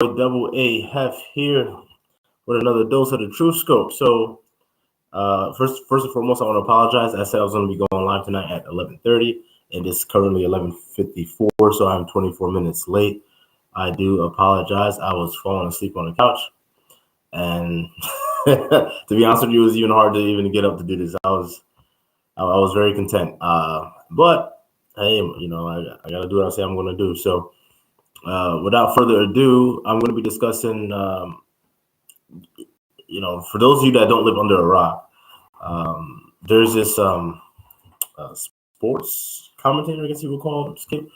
Double A Hef here with another dose of the Truth Scope. So, first and foremost, I want to apologize. I said I was going to be going live tonight at 11:30, and it's currently 11:54, so I'm 24 minutes late. I do apologize. I was falling asleep on the couch, and to be honest with you, it was even hard to even get up to do this. I was very content, but hey, I got to do what I say I'm going to do. So. Without further ado, I'm going to be discussing, for those of you that don't live under a rock, there's this sports commentator, I guess you would call him, Skip,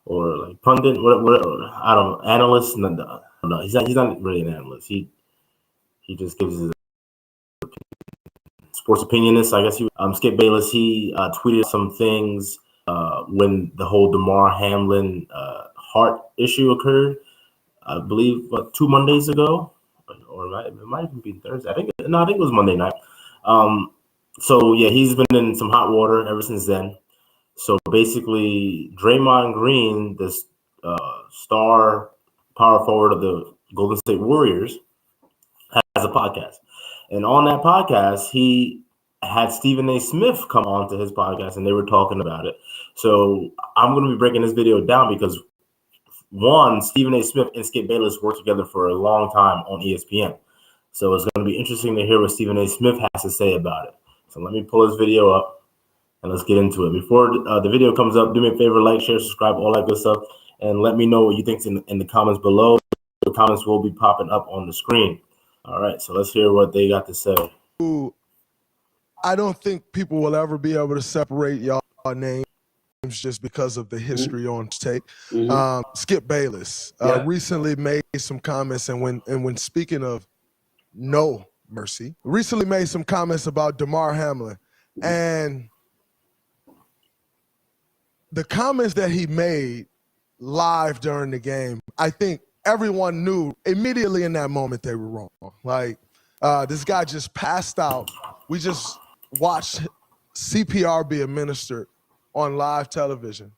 or like pundit, whatever, I don't know, analyst. No, he's not really an analyst. He just gives his sports opinionist, I guess. Skip Bayless, he tweeted some things when the whole Damar Hamlin heart issue occurred, I believe 2 Mondays ago, or it might even be Thursday. I think it was Monday night. So yeah, he's been in some hot water ever since then. So basically, Draymond Green, this star power forward of the Golden State Warriors, has a podcast, and on that podcast, he had Stephen A. Smith come on to his podcast, and they were talking about it. So I'm going to be breaking this video down because one, Stephen A. Smith and Skip Bayless worked together for a long time on ESPN. So it's going to be interesting to hear what Stephen A. Smith has to say about it. So let me pull this video up and let's get into it. Before the video comes up, do me a favor, like, share, subscribe, all that good stuff. And let me know what you think in the comments below. The comments will be popping up on the screen. All right, so let's hear what they got to say. I don't think people will ever be able to separate y'all names just because of the history on tape. Skip Bayless recently made some comments, and when speaking of no mercy, recently made some comments about Damar Hamlin, and the comments that he made live during the game, I think everyone knew immediately in that moment they were wrong. Like, this guy just passed out. We just watched CPR be administered on live television,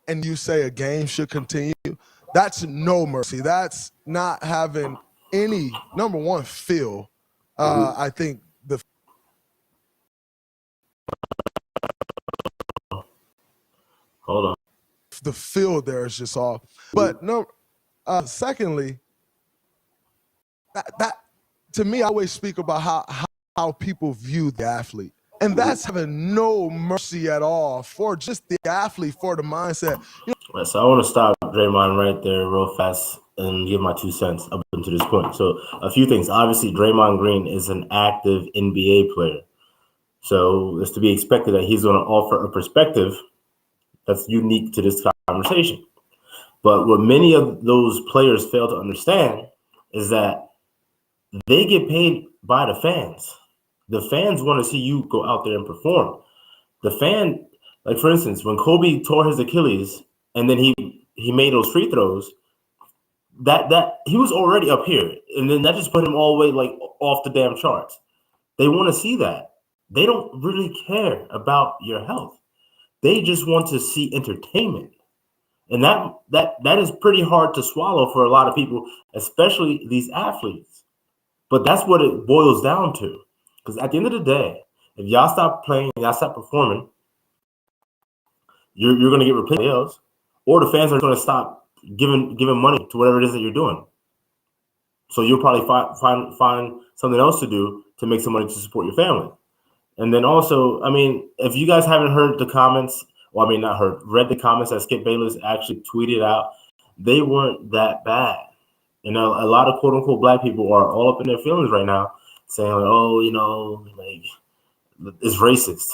and you say a game should continue. That's no mercy. That's not having any, number one, feel. I think the feel there is just off. But no, secondly, that to me, I always speak about how people view the athlete. And that's having no mercy at all for just the athlete, for the mindset. So I want to stop Draymond right there real fast and give my 2 cents up until this point. So a few things. Obviously, Draymond Green is an active NBA player. So it's to be expected that he's going to offer a perspective that's unique to this conversation. But what many of those players fail to understand is that they get paid by the fans. The fans want to see you go out there and perform. The fan, like for instance, when Kobe tore his Achilles and then he made those free throws, that he was already up here, and then that just put him all the way like off the damn charts. They want to see that. They don't really care about your health. They just want to see entertainment, and that is pretty hard to swallow for a lot of people, especially these athletes. But that's what it boils down to. Because at the end of the day, if y'all stop playing, y'all stop performing, you're going to get replaced by else, or the fans are going to stop giving money to whatever it is that you're doing. So you'll probably find something else to do to make some money to support your family. And then also, I mean, if you guys haven't heard the comments, read the comments that Skip Bayless actually tweeted out, they weren't that bad. A lot of quote unquote black people are all up in their feelings right now, saying, like, it's racist.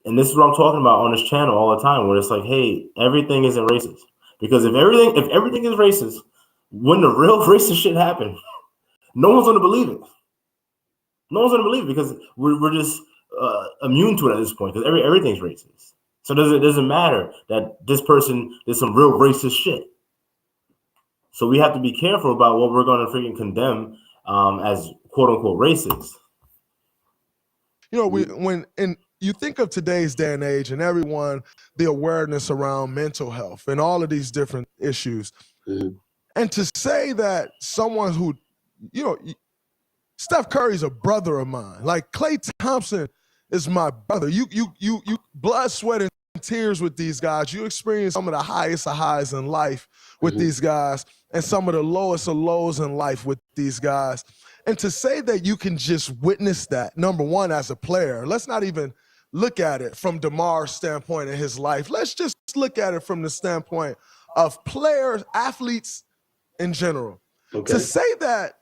And this is what I'm talking about on this channel all the time, where it's like, hey, everything isn't racist. Because if everything is racist, when the real racist shit happens, no one's going to believe it. No one's going to believe it because we're just immune to it at this point, because everything's racist. So it doesn't matter that this person did some real racist shit. So we have to be careful about what we're going to freaking condemn as quote unquote racist. When you think of today's day and age and everyone, the awareness around mental health and all of these different issues, Mhm. And to say that someone who, Steph Curry's a brother of mine. Like Klay Thompson is my brother. You blood, sweat, and tears with these guys. You experience some of the highest of highs in life with these guys and some of the lowest of lows in life with these guys. And to say that you can just witness that, number one, as a player, let's not even look at it from DeMar's standpoint in his life. Let's just look at it from the standpoint of players, athletes in general. Okay. To say that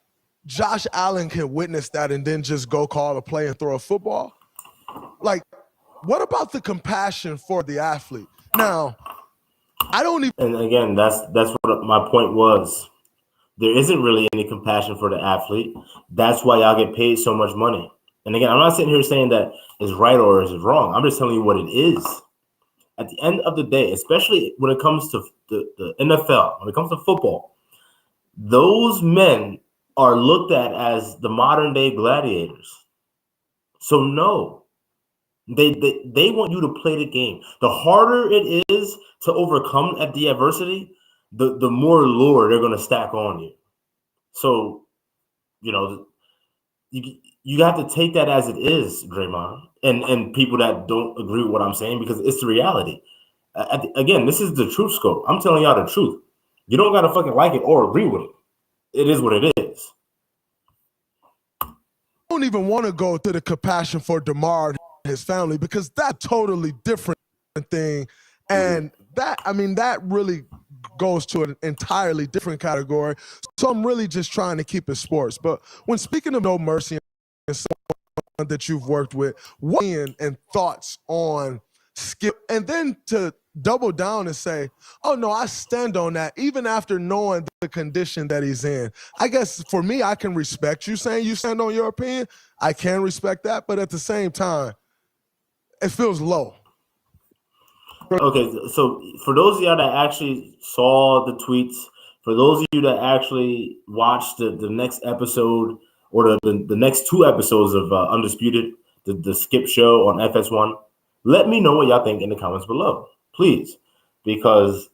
Josh Allen can witness that and then just go call a play and throw a football, like, what about the compassion for the athlete? Now, I don't even. And again, that's what my point was. There isn't really any compassion for the athlete. That's why y'all get paid so much money. And again, I'm not sitting here saying that is right or is wrong. I'm just telling you what it is. At the end of the day, especially when it comes to the NFL, when it comes to football, those men are looked at as the modern day gladiators. So no, they want you to play the game. The harder it is to overcome at the adversity, the more lure they're going to stack on you. So, you have to take that as it is, Draymond, and people that don't agree with what I'm saying, because it's the reality. Again, this is the truth scope. I'm telling y'all the truth. You don't got to fucking like it or agree with it. It is what it is. I don't even want to go to the compassion for DeMar and his family, because that's totally different thing. And that really goes to an entirely different category. So I'm really just trying to keep it sports. But when speaking of No Mercy and someone that you've worked with, what and thoughts on Skip, and then to double down and say, oh no, I stand on that, even after knowing the condition that he's in. I guess for me, I can respect you saying you stand on your opinion. I can respect that, but at the same time, it feels low. Okay, so for those of y'all that actually saw the tweets, for those of you that actually watched the next episode or the next two episodes of Undisputed, the Skip show on FS1, let me know what y'all think in the comments below, please, because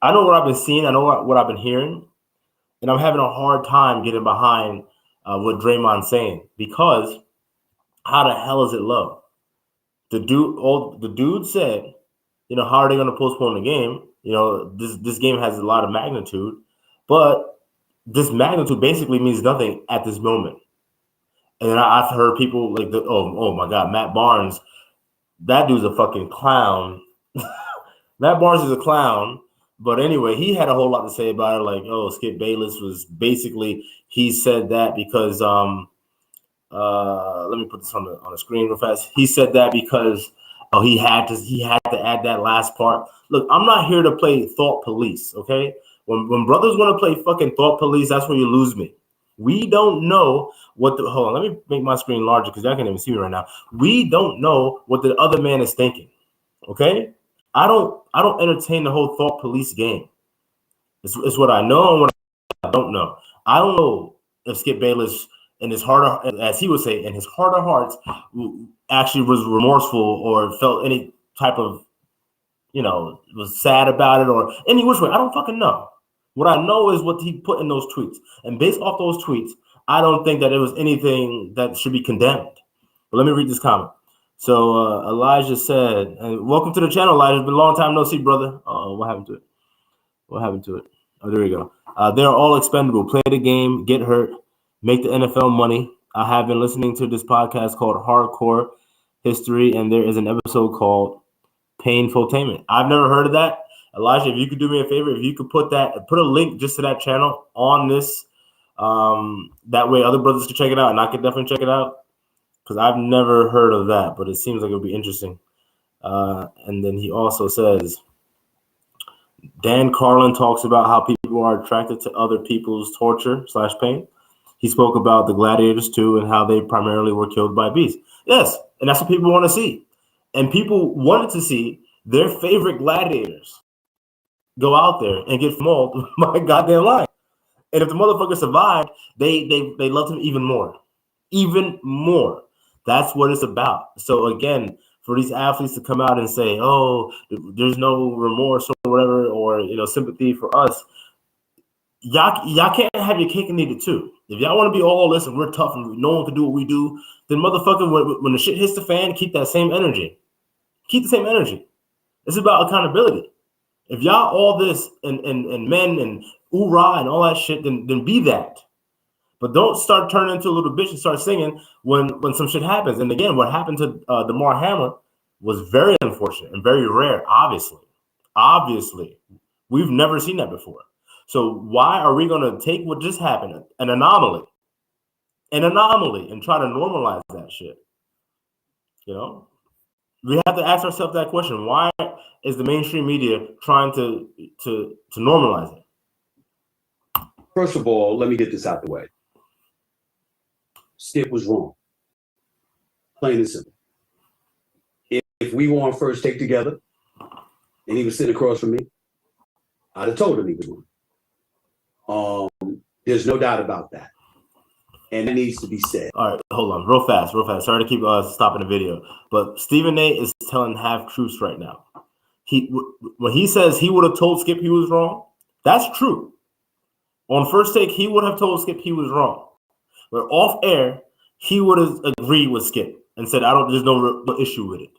I know what I've been seeing, I know what I've been hearing, and I'm having a hard time getting behind what Draymond's saying, because how the hell is it low? The dude said, how are they going to postpone the game? This game has a lot of magnitude, but this magnitude basically means nothing at this moment. And then I've heard people like, oh my God, Matt Barnes, that dude's a fucking clown. Matt Barnes is a clown. But anyway, he had a whole lot to say about it. Like, Skip Bayless was basically, he said that because, let me put this on the screen real fast. He said that because he had to add that last part. Look, I'm not here to play thought police, okay? When brothers want to play fucking thought police, that's where you lose me. We don't know what the hold on, let me make my screen larger because y'all can't even see me right now. We don't know what the other man is thinking. Okay? I don't entertain the whole thought police game. It's what I know and what I don't know. I don't know if Skip Bayless in his heart, as he would say, in his heart of hearts, actually was remorseful or felt any type of, was sad about it or any which way. I don't fucking know. What I know is what he put in those tweets. And based off those tweets, I don't think that it was anything that should be condemned. But let me read this comment. So Elijah said, and welcome to the channel, Elijah. It's been a long time no see, brother. What happened to it? What happened to it? Oh, there we go. They're all expendable. Play the game, get hurt, make the NFL money. I have been listening to this podcast called Hardcore History, and there is an episode called Painfultainment. I've never heard of that. Elijah, if you could do me a favor, if you could put a link just to that channel on this, that way other brothers can check it out, and I could definitely check it out, because I've never heard of that, but it seems like it would be interesting. And then he also says, Dan Carlin talks about how people are attracted to other people's torture/pain. He spoke about the gladiators too and how they primarily were killed by beasts. Yes, and that's what people want to see. And people wanted to see their favorite gladiators go out there and get mauled by a goddamn lion. And if the motherfucker survived, they loved him even more. Even more. That's what it's about. So again, for these athletes to come out and say, oh, there's no remorse or whatever, or sympathy for us, y'all can't have your cake and eat it too. If y'all want to be all this and we're tough and no one can do what we do, then motherfucker, when the shit hits the fan, keep that same energy. Keep the same energy. It's about accountability. If y'all all this and men and oorah and all that shit, then be that. But don't start turning into a little bitch and start singing when some shit happens. And again, what happened to DeMar Hamlin was very unfortunate and very rare, obviously. We've never seen that before. So why are we going to take what just happened, an anomaly, and try to normalize that shit? You know? We have to ask ourselves that question. Why is the mainstream media trying to normalize it? First of all, let me get this out the way. Skip was wrong. Plain and simple. If we were on first take together and he was sitting across from me, I'd have told him he was wrong. There's no doubt about that. And it needs to be said. All right, hold on, real fast. Sorry to keep stopping the video, but Stephen A is telling half truths right now. When he says he would have told Skip he was wrong, that's true. On first take, he would have told Skip he was wrong. But off air, he would have agreed with Skip and said, there's no issue with it.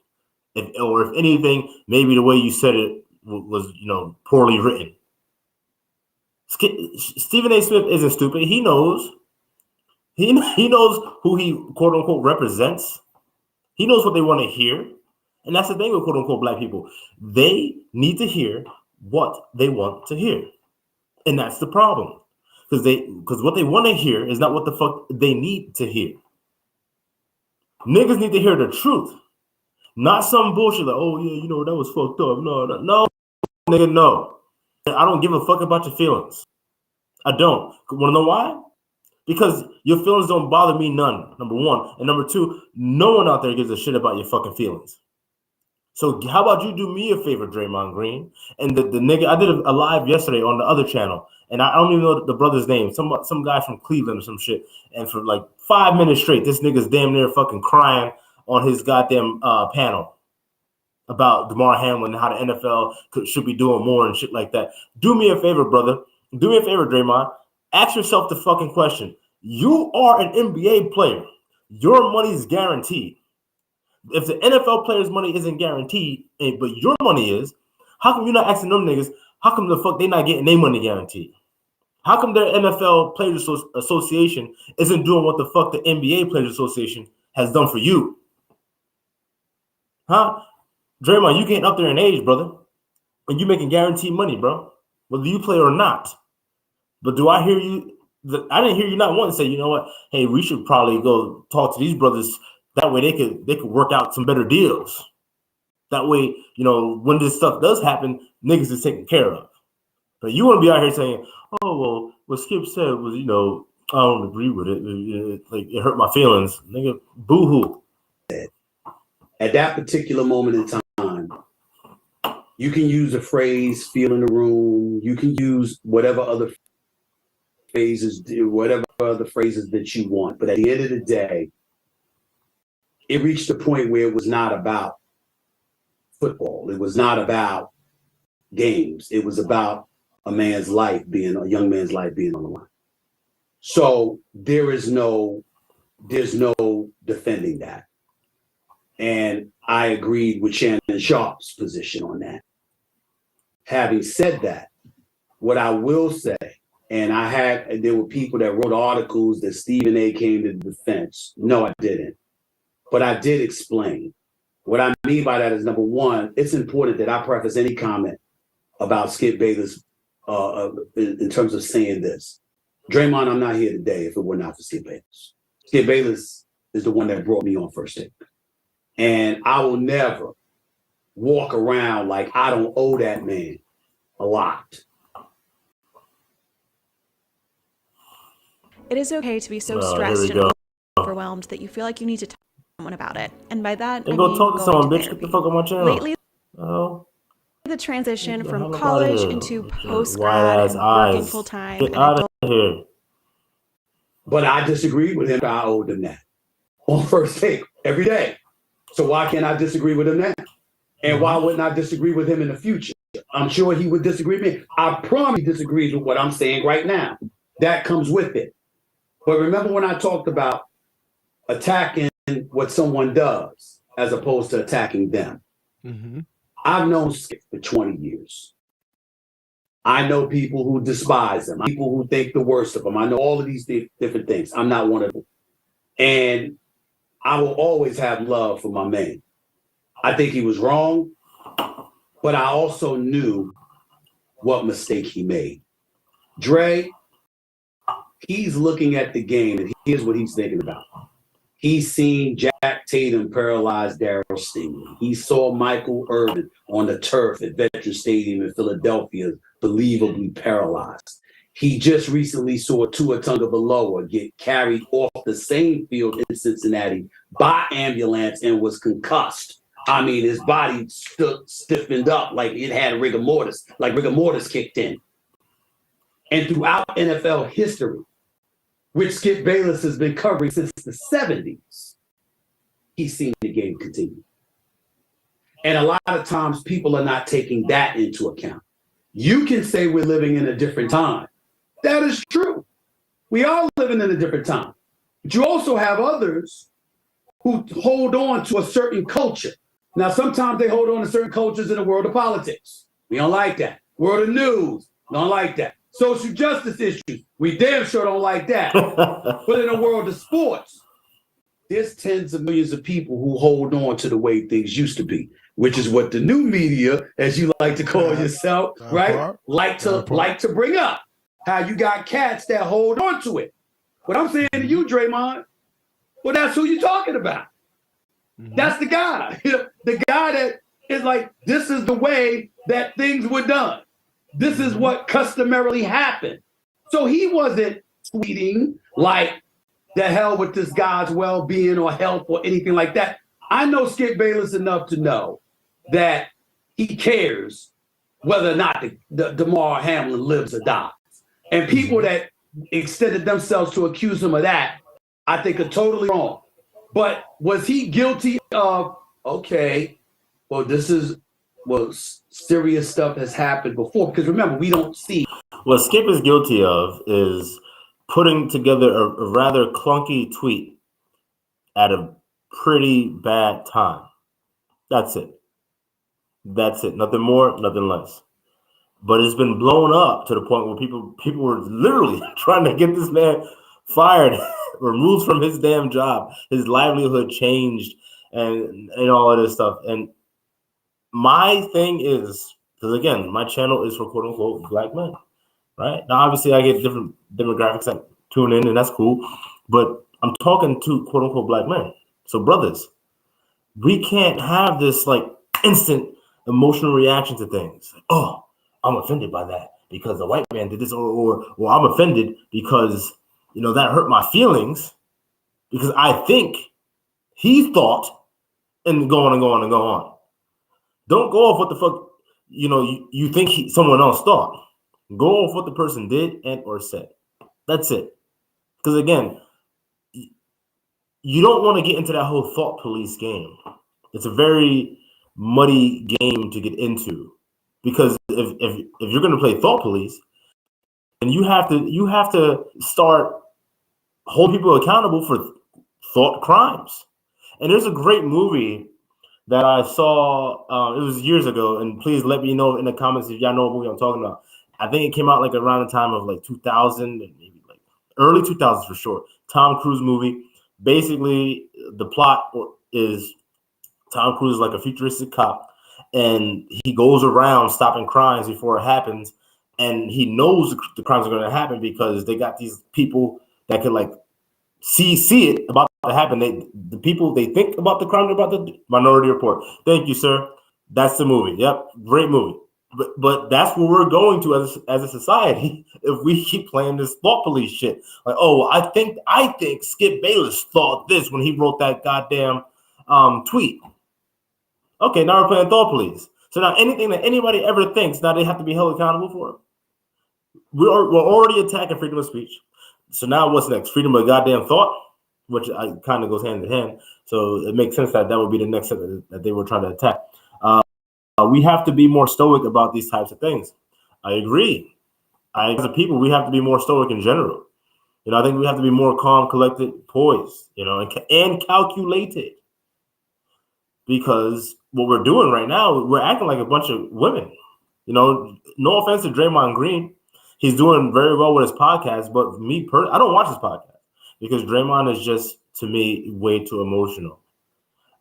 If anything, maybe the way you said it was, poorly written. Stephen A. Smith isn't stupid. He knows. He knows who he, quote unquote, represents. He knows what they want to hear. And that's the thing with, quote unquote, black people. They need to hear what they want to hear. And that's the problem. Because what they want to hear is not what the fuck they need to hear. Niggas need to hear the truth. Not some bullshit like, oh yeah, that was fucked up. No, nigga, no. I don't give a fuck about your feelings. I don't. Want to know why? Because your feelings don't bother me none, number one. And number two, no one out there gives a shit about your fucking feelings. So how about you do me a favor, Draymond Green? And the nigga, I did a live yesterday on the other channel, and I don't even know the brother's name. Some guy from Cleveland or some shit. And for like 5 minutes straight, this nigga's damn near fucking crying on his goddamn panel about DeMar Hamlin and how the NFL should be doing more and shit like that. Do me a favor, brother. Do me a favor, Draymond. Ask yourself the fucking question. You are an NBA player. Your money's guaranteed. If the NFL players' money isn't guaranteed, but your money is, how come you're not asking them niggas, how come the fuck they not getting their money guaranteed? How come their NFL Players Association isn't doing what the fuck the NBA Players Association has done for you? Huh? Draymond, you getting up there in age, brother, and you making guaranteed money, bro, whether you play or not. But do I hear you? I didn't hear you not once say, you know what? Hey, we should probably go talk to these brothers. That way they could work out some better deals. That way, when this stuff does happen, niggas is taken care of. But you want to be out here saying, oh, well, what Skip said was, I don't agree with it. It hurt my feelings. Nigga, boo-hoo. At that particular moment in time, you can use a phrase, feel in the room. You can use whatever other phrases that you want. But at the end of the day, it reached a point where it was not about football. It was not about games. It was about a young man's life being on the line. So there's no defending that. And I agreed with Shannon Sharp's position on that. Having said that, what I will say, and there were people that wrote articles that Stephen A came to the defense. No, I didn't. But I did explain. What I mean by that is, number one, it's important that I preface any comment about Skip Bayless in terms of saying this. Draymond, I'm not here today if it were not for Skip Bayless. Skip Bayless is the one that brought me on first take. And I will never walk around like I don't owe that man a lot. It is okay to be so stressed and overwhelmed that you feel like you need to talk to someone about it. And by that, I mean go talk to someone, bitch. Therapy. Get the fuck on my channel. Lately, the transition from college into post-grad and working full-time. Get out of here. But I disagreed with him. I owed him that on first take every day. So why can't I disagree with him now? And why wouldn't I disagree with him in the future? I'm sure he would disagree with me. I promise he disagrees with what I'm saying right now. That comes with it. But remember when I talked about attacking what someone does as opposed to attacking them? Mm-hmm. I've known Skip for 20 years. I know people who despise him, people who think the worst of him. I know all of these different things. I'm not one of them. And I will always have love for my man. I think he was wrong, but I also knew what mistake he made. Dre, he's looking at the game, and here's what he's thinking about. He's seen Jack Tatum paralyze Darryl Stingley. He saw Michael Irvin on the turf at Veterans Stadium in Philadelphia, believably paralyzed. He just recently saw Tua Tagovailoa get carried off the same field in Cincinnati by ambulance and was concussed. I mean, his body stiffened up like it had rigor mortis, like rigor mortis kicked in. And throughout NFL history, which Skip Bayless has been covering since the 70s, he's seen the game continue. And a lot of times people are not taking that into account. You can say we're living in a different time. That is true. We are living in a different time. But you also have others who hold on to a certain culture. Now, sometimes they hold on to certain cultures in the world of politics. We don't like that. World of news, don't like that. Social justice issues, we damn sure don't like that. But in the world of sports, there's tens of millions of people who hold on to the way things used to be, which is what the new media, as you like to call yourself, right, like to bring up. How you got cats that hold on to it. What I'm saying to you, Draymond, well, that's who you're talking about. Mm-hmm. That's the guy. The guy that is like, this is the way that things were done. This is what customarily happened. So he wasn't tweeting like, the hell with this guy's well-being or health or anything like that. I know Skip Bayless enough to know that he cares whether or not the DeMar Hamlin lives or dies. And people that extended themselves to accuse him of that, I think are totally wrong. But was he guilty of, okay, well, serious stuff has happened before? Because remember, we don't see. What Skip is guilty of is putting together a rather clunky tweet at a pretty bad time. That's it. That's it. Nothing more, nothing less. But it's been blown up to the point where people were literally trying to get this man fired, removed from his damn job, his livelihood changed, and all of this stuff. And my thing is, because again, my channel is for quote unquote black men, right? Now, obviously, I get different demographics that tune in, and that's cool. But I'm talking to quote unquote black men. So, brothers, we can't have this like instant emotional reaction to things. Oh, I'm offended by that because the white man did this, or I'm offended because, that hurt my feelings because I think he thought, and go on and go on and go on. Don't go off what the fuck, you think someone else thought. Go off what the person did and or said. That's it. Because again, you don't want to get into that whole thought police game. It's a very muddy game to get into. Because if you're going to play thought police, then you have to start holding people accountable for thought crimes. And there's a great movie that I saw. It was years ago, and please let me know in the comments if y'all know what movie I'm talking about. I think it came out like around the time of like 2000, and maybe like early 2000s for sure. Tom Cruise movie. Basically, the plot is Tom Cruise is like a futuristic cop. And he goes around stopping crimes before it happens. And he knows the crimes are going to happen because they got these people that could like see it about to happen. The people they think about the crime are about the Minority Report. Thank you, sir. That's the movie. Yep, great movie. But that's where we're going to as a society if we keep playing this thought police shit. Like, oh, I think Skip Bayless thought this when he wrote that goddamn tweet. Okay, now we're playing thought police. So now anything that anybody ever thinks, now they have to be held accountable for. We're already attacking freedom of speech. So now what's next? Freedom of goddamn thought, which kind of goes hand in hand. So it makes sense that would be the next step that they were trying to attack. We have to be more stoic about these types of things. I agree. As a people, we have to be more stoic in general. I think we have to be more calm, collected, poised, and calculated. Because what we're doing right now, we're acting like a bunch of women. No offense to Draymond Green. He's doing very well with his podcast, but I don't watch his podcast because Draymond is just, to me, way too emotional.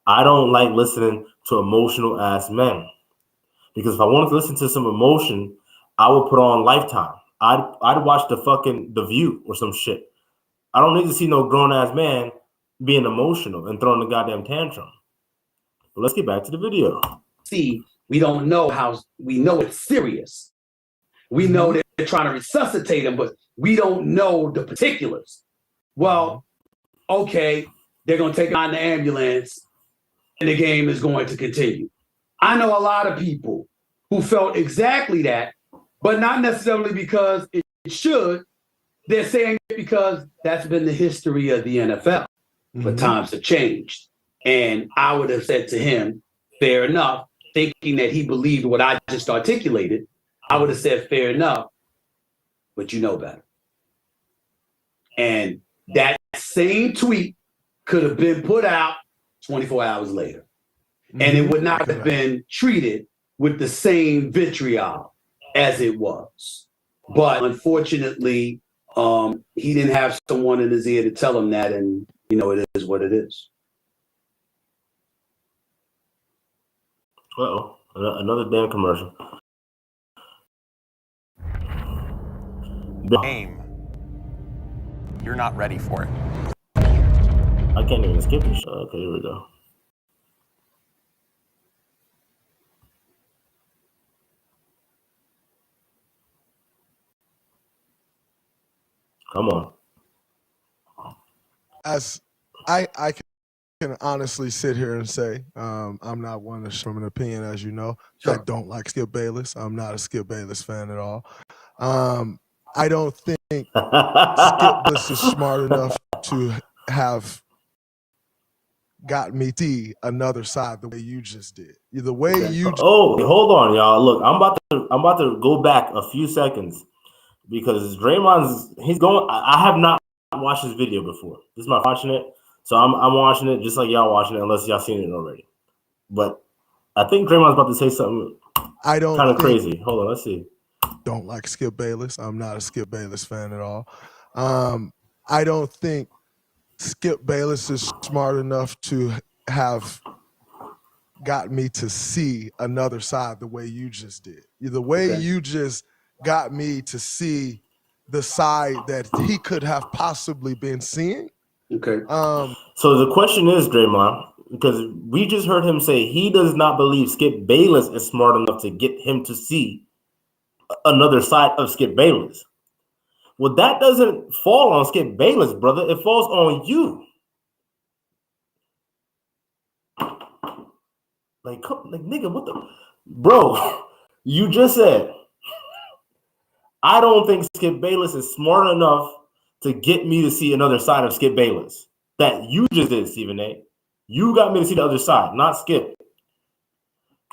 I don't like listening to emotional ass men because if I wanted to listen to some emotion, I would put on Lifetime. I'd watch The View or some shit. I don't need to see no grown ass man being emotional and throwing the goddamn tantrum. But let's get back to the video. See, we don't know we know it's serious. We know they're trying to resuscitate him, but we don't know the particulars. Well, okay, they're going to take him on the ambulance and the game is going to continue. I know a lot of people who felt exactly that, but not necessarily because it should. They're saying it because that's been the history of the NFL. But times have changed. And I would have said to him, fair enough, thinking that he believed what I just articulated. I would have said, fair enough, but you know better. And that same tweet could have been put out 24 hours later. And it would not have been treated with the same vitriol as it was. But unfortunately, he didn't have someone in his ear to tell him that, and it is what it is. Uh-oh, another damn commercial. Game. You're not ready for it. I can't even skip this. Okay, here we go. Come on. As I can honestly sit here and say, I'm not one to show an opinion, as you know. Sure. I don't like Skip Bayless. I'm not a Skip Bayless fan at all. I don't think Skip Bayless is smart enough to have got me to another side the way you just did. The way you. Hold on, y'all. Look, I'm about to go back a few seconds because Draymond's I have not watched this video before. This is my watching it, so I'm watching it just like y'all watching it, unless y'all seen it already. But I think Draymond's about to say something. I don't kind of crazy. Hold on, let's see. Don't like Skip Bayless. I'm not a Skip Bayless fan at all. I don't think Skip Bayless is smart enough to have got me to see another side the way you just did. The way you just got me to see the side that he could have possibly been seeing. Okay. So the question is, Draymond, because we just heard him say he does not believe Skip Bayless is smart enough to get him to see another side of Skip Bayless. Well, that doesn't fall on Skip Bayless, brother. It falls on you. Like nigga, what the bro? You just said I don't think Skip Bayless is smart enough to get me to see another side of Skip Bayless. That you just did, Stephen A. You got me to see the other side, not Skip.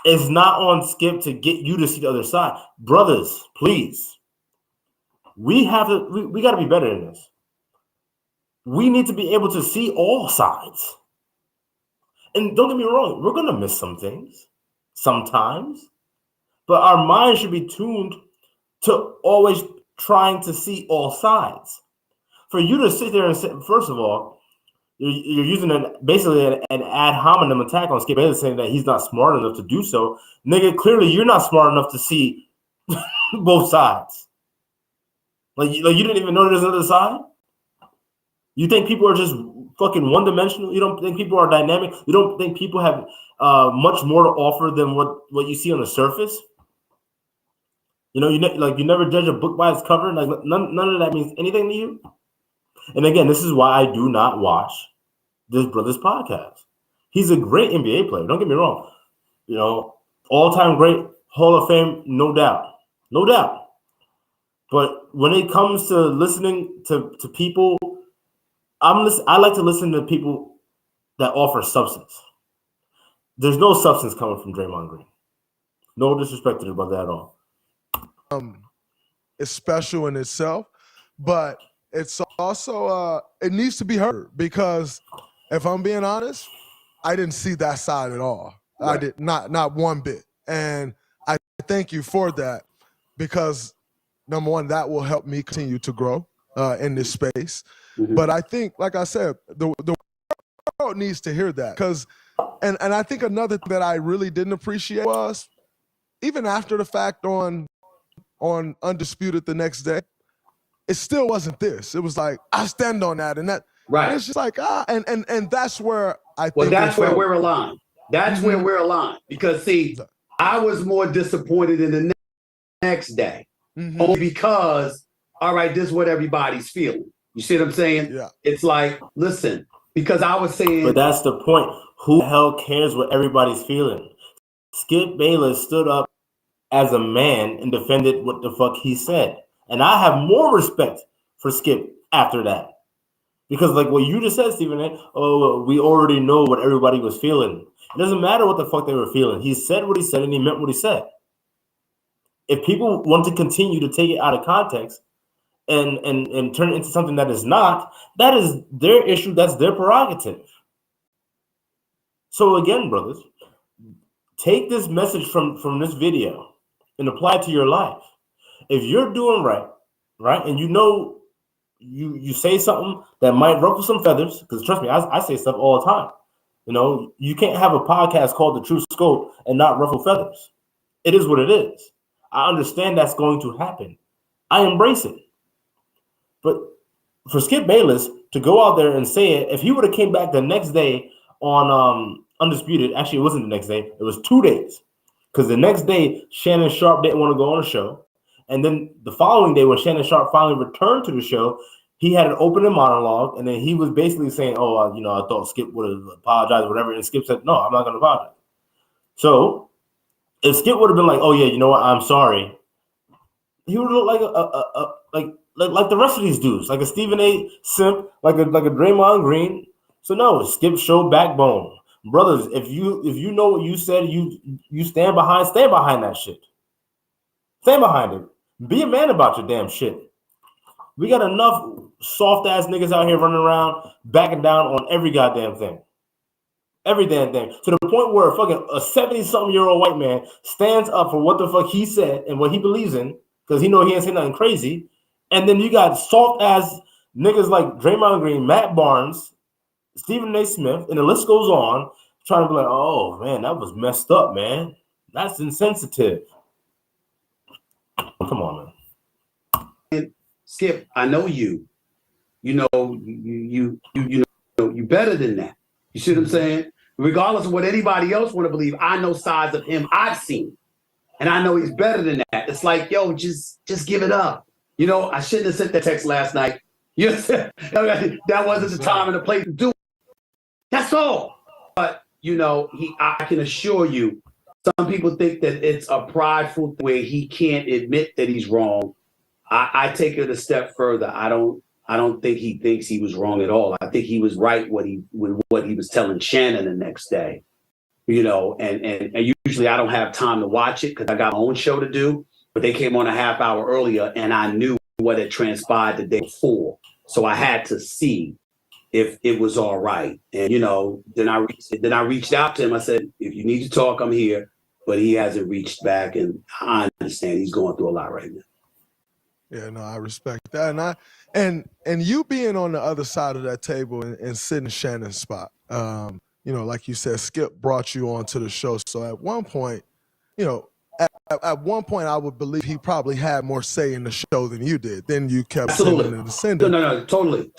It's not on Skip to get you to see the other side. Brothers, please. We got to be better in this. We need to be able to see all sides. And don't get me wrong, we're going to miss some things sometimes. But our mind should be tuned to always trying to see all sides. For you to sit there and say, first of all, you're using basically an ad hominem attack on Skip Bayless, saying that he's not smart enough to do so. Nigga, clearly you're not smart enough to see both sides. Like you didn't even know there's another side? You think people are just fucking one-dimensional? You don't think people are dynamic? You don't think people have much more to offer than what you see on the surface? You never judge a book by its cover. Like none of that means anything to you. And again, this is why I do not watch this brother's podcast. He's a great NBA player. Don't get me wrong. All-time great, Hall of Fame, no doubt. No doubt. But when it comes to listening to people, I like to listen to people that offer substance. There's no substance coming from Draymond Green. No disrespect to the brother at all. It's special in itself, but it's also it needs to be heard, because if I'm being honest, I didn't see that side at all. Right. I did not one bit. And I thank you for that, because number one, that will help me continue to grow in this space. Mm-hmm. But I think, like I said, the world needs to hear that, because and I think another thing that I really didn't appreciate was, even after the fact on Undisputed the next day, it still wasn't this. It was like, I stand on that, and that. Right. And it's just like, and that's where I think. Well, that's where we're aligned. That's where we're aligned. Because, see, I was more disappointed in the next day. Only because, all right, this is what everybody's feeling. You see what I'm saying? Yeah. It's like, listen, because I was saying. But that's the point. Who the hell cares what everybody's feeling? Skip Bayless stood up as a man and defended what the fuck he said. And I have more respect for Skip after that. Because like what you just said, Stephen, we already know what everybody was feeling. It doesn't matter what the fuck they were feeling. He said what he said and he meant what he said. If people want to continue to take it out of context and turn it into something that is not, that is their issue. That's their prerogative. So again, brothers, take this message from this video and apply it to your life. If you're doing right, and you know you say something that might ruffle some feathers, because trust me, I say stuff all the time. You know, you can't have a podcast called The True Scope and not ruffle feathers. It is what it is. I understand that's going to happen. I embrace it. But for Skip Bayless to go out there and say it, if he would have came back the next day on Undisputed, actually it wasn't the next day, it was 2 days. Because the next day, Shannon Sharp didn't want to go on the show. And then the following day, when Shannon Sharp finally returned to the show, he had an opening monologue, and then he was basically saying, I thought Skip would have apologized or whatever. And Skip said, no, I'm not going to apologize. So if Skip would have been like, oh, yeah, you know what, I'm sorry, he would look like the rest of these dudes, like a Stephen A. Simp, like a Draymond Green. So no, Skip showed backbone. Brothers, if you know what you said, you stand behind that shit. Stand behind it. Be a man about your damn shit. We got enough soft ass niggas out here running around backing down on every goddamn thing. Every damn thing. To the point where a 70-something-year-old white man stands up for what the fuck he said and what he believes in, because he know he ain't saying nothing crazy. And then you got soft ass niggas like Draymond Green, Matt Barnes, Stephen A. Smith, and the list goes on, trying to be like, oh man, that was messed up, man. That's insensitive. Come on, man. Skip, I know you. You know you better than that. You see what I'm saying? Regardless of what anybody else want to believe, I know sides of him I've seen, and I know he's better than that. It's like, yo, just give it up. You know, I shouldn't have sent that text last night. You know, that wasn't the time and the place to do it. That's all. But you know, I can assure you, some people think that it's a prideful thing where he can't admit that he's wrong. I take it a step further. I don't think he thinks he was wrong at all. I think he was right what he was telling Shannon the next day. You know, and usually I don't have time to watch it because I got my own show to do. But they came on a half hour earlier, and I knew what had transpired the day before, so I had to see if it was all right. And you know, then I reached out to him. I said, if you need to talk, I'm here. But he hasn't reached back, and I understand he's going through a lot right now. Yeah, no, I respect that, and you being on the other side of that table and sitting in Shannon's spot. You know, like you said, Skip brought you onto the show. So at one point, you know, at one point, I would believe he probably had more say in the show than you did. Then you kept sending and sending. No, totally.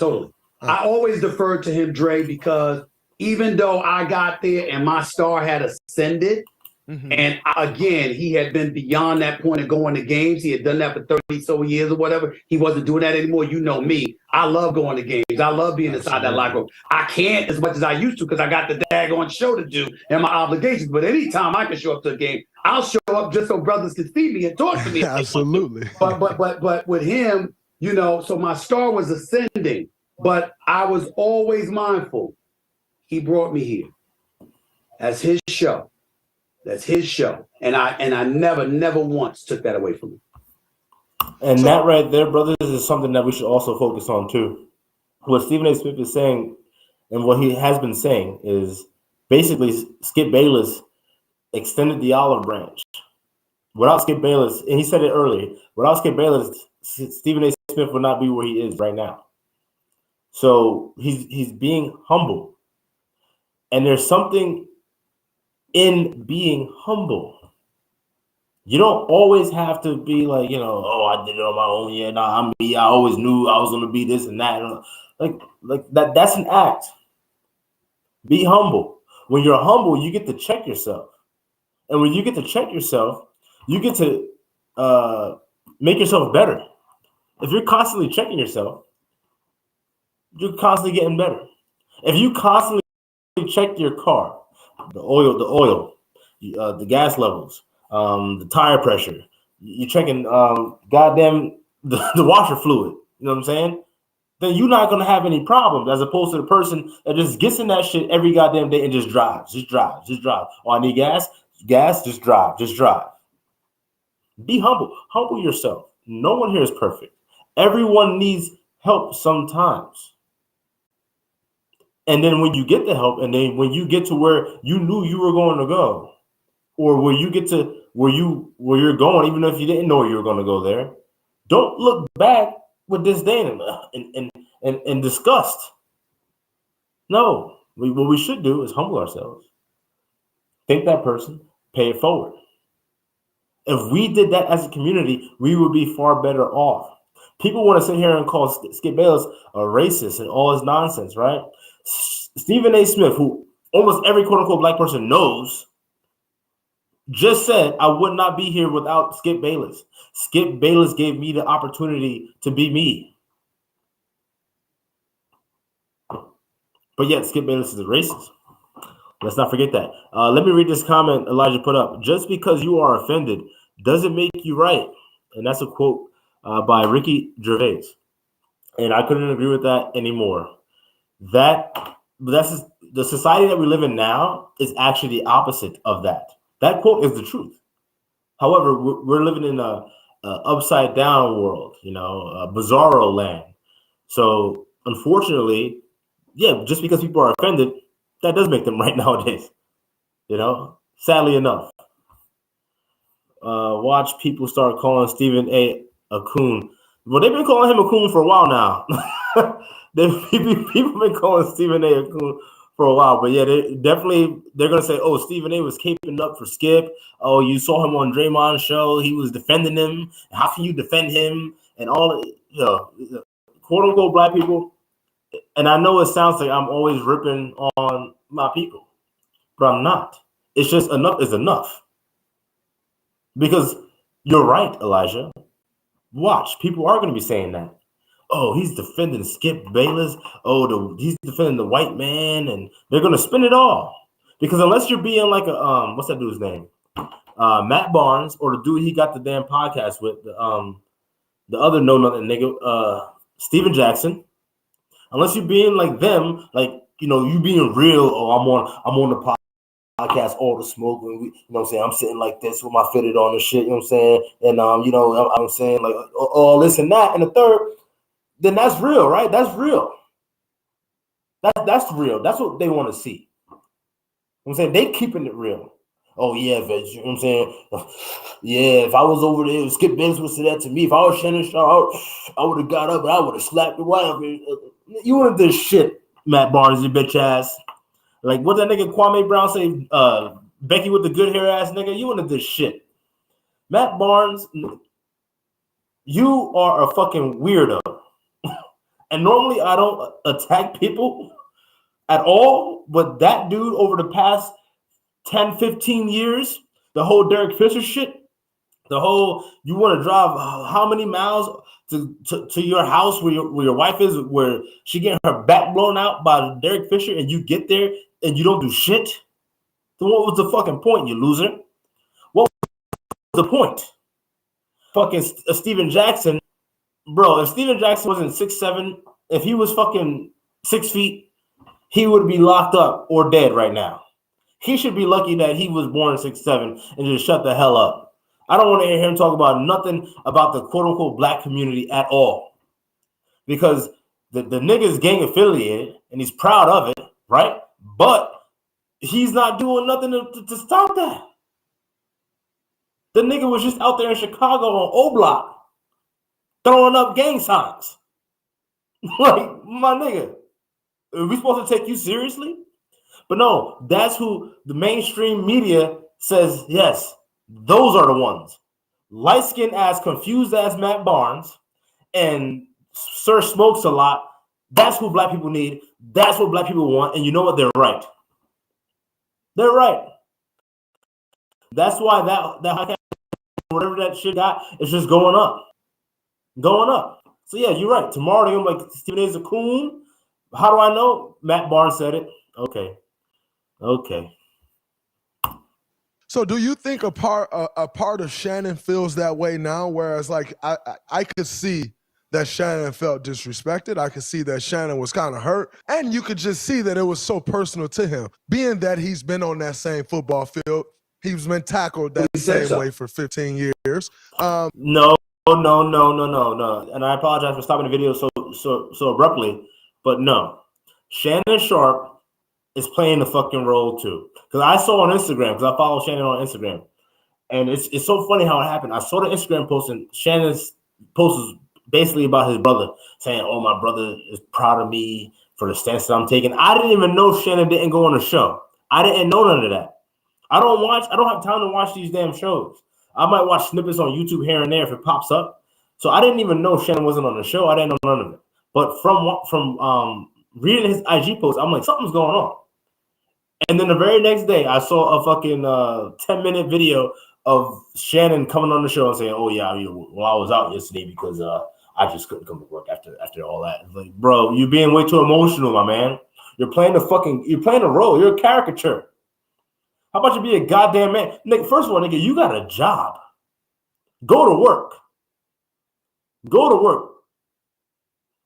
I always deferred to him, Dre, because even though I got there and my star had ascended, and again, he had been beyond that point of going to games. He had done that for 30 so years or whatever. He wasn't doing that anymore. You know me. I love going to games. I love being inside that locker room. I can't as much as I used to because I got the daggone show to do and my obligations. But anytime I can show up to a game, I'll show up just so brothers can see me and talk to me. Absolutely. But with him, you know, so my star was ascending, but I was always mindful. He brought me here as his show. That's his show. And I never once took that away from him. And that right there, brothers, is something that we should also focus on too. What Stephen A. Smith is saying, and what he has been saying, is basically Skip Bayless extended the olive branch. Without Skip Bayless, and he said it earlier, without Skip Bayless, Stephen A. Smith would not be where he is right now. So he's being humble. And there's something in being humble. You don't always have to be like, oh, I did it on my own. Yeah, no, I'm me. I always knew I was going to be this and that. Like that's an act. Be humble. When you're humble, you get to check yourself. And when you get to check yourself, you get to make yourself better. If you're constantly checking yourself, you're constantly getting better. If you constantly check your car, the oil, the gas levels, the tire pressure, you're checking goddamn the washer fluid, you know what I'm saying? Then you're not going to have any problems as opposed to the person that just gets in that shit every goddamn day and just drives. Oh, I need gas, just drive. Be humble. Humble yourself. No one here is perfect. Everyone needs help sometimes. And then when you get the help, and then when you get to where you knew you were going to go, or where you get to where you're going, even if you didn't know you were going to go there, don't look back with disdain and disgust. No, what we should do is humble ourselves. Thank that person, pay it forward. If we did that as a community, we would be far better off. People want to sit here and call Skip Bayless a racist and all his nonsense, right? Stephen A. Smith, who almost every quote-unquote black person knows, just said, I would not be here without Skip Bayless. Skip Bayless gave me the opportunity to be me. But yet, Skip Bayless is a racist. Let's not forget that. Let me read this comment Elijah put up. Just because you are offended doesn't make you right. And that's a quote by Ricky Gervais. And I couldn't agree with that anymore. That's the society that we live in now is actually the opposite of that. That quote is the truth. However, we're living in a upside down world, a bizarro land. So unfortunately, yeah, just because people are offended, that does make them right nowadays. Sadly enough. Watch people start calling Stephen A. coon. Well, they've been calling him a coon for a while now. People been calling Stephen A. coon for a while, but yeah, they're gonna say, "Oh, Stephen A. was caping up for Skip. Oh, you saw him on Draymond's show. He was defending him. How can you defend him?" And all, quote unquote black people. And I know it sounds like I'm always ripping on my people, but I'm not. It's just enough is enough. Because you're right, Elijah. Watch, people are going to be saying that. Oh, he's defending Skip Bayless. Oh, he's defending the white man, and they're going to spin it all. Because unless you're being like a what's that dude's name? Matt Barnes, or the dude he got the damn podcast with, the other no-nothing nigga, Steven Jackson. Unless you're being like them, like, you being real. Oh, I'm on the podcast, all the smoke. And I'm saying? I'm sitting like this with my fitted on and shit, you know what I'm saying? And, I'm saying like all this and that. And the third, then that's real, right? That's real. That's real. That's what they want to see. You know what I'm saying? They keeping it real. Oh, yeah, you know what I'm saying? Yeah, if I was over there, Skip Bayless would say that to me. If I was Shannon Sharp, I would have got up and I would have slapped the wife. You want this shit, Matt Barnes, you bitch ass. Like, what that nigga Kwame Brown say, Becky with the good hair ass nigga? You wanted this shit. Matt Barnes, you are a fucking weirdo. And normally I don't attack people at all, but that dude over the past 10, 15 years, the whole Derek Fisher shit, the whole, you want to drive how many miles to your house where your wife is, where she getting her back blown out by Derek Fisher, and you get there and you don't do shit? Then what was the fucking point, you loser? What was the point? Fucking Steven Jackson, bro, if Steven Jackson wasn't 6'7", if he was fucking 6 feet, he would be locked up or dead right now. He should be lucky that he was born 6'7" and just shut the hell up. I don't want to hear him talk about nothing about the quote-unquote black community at all. Because the nigga's gang affiliated, and he's proud of it, right? But he's not doing nothing to stop that. The nigga was just out there in Chicago on O Block throwing up gang signs. Like, my nigga, are we supposed to take you seriously? But no, that's who the mainstream media says, yes, those are the ones. Light-skinned ass, confused ass Matt Barnes and Sir Smokes a lot. That's who black people need. That's what black people want. And you know what? They're right. They're right. That's why that whatever that shit got is just going up. Going up. So yeah, you're right. Tomorrow they're gonna be like Stephen A's a coon. How do I know? Matt Barnes said it. Okay. So do you think a part of Shannon feels that way now? Whereas like I could see that Shannon felt disrespected. I could see that Shannon was kind of hurt. And you could just see that it was so personal to him. Being that he's been on that same football field, he's been tackled that same way for 15 years. No. And I apologize for stopping the video so abruptly, but no. Shannon Sharp is playing the fucking role too. Because I saw on Instagram, because I follow Shannon on Instagram, and it's so funny how it happened. I saw the Instagram post, and Shannon's post was basically about his brother, saying, oh, my brother is proud of me for the stance that I'm taking. I didn't even know Shannon didn't go on the show. I didn't know none of that. I don't have time to watch these damn shows. I might watch snippets on YouTube here and there if it pops up. So I didn't even know Shannon wasn't on the show. I didn't know none of it. But from reading his IG post, I'm like, something's going on. And then the very next day, I saw a fucking 10-minute video of Shannon coming on the show and saying, oh, yeah, well, I was out yesterday because I just couldn't come to work after all that. It's like, bro, you're being way too emotional, my man. You're playing a role. You're a caricature. How about you be a goddamn man? Nigga, first of all, nigga, you got a job. Go to work. Go to work.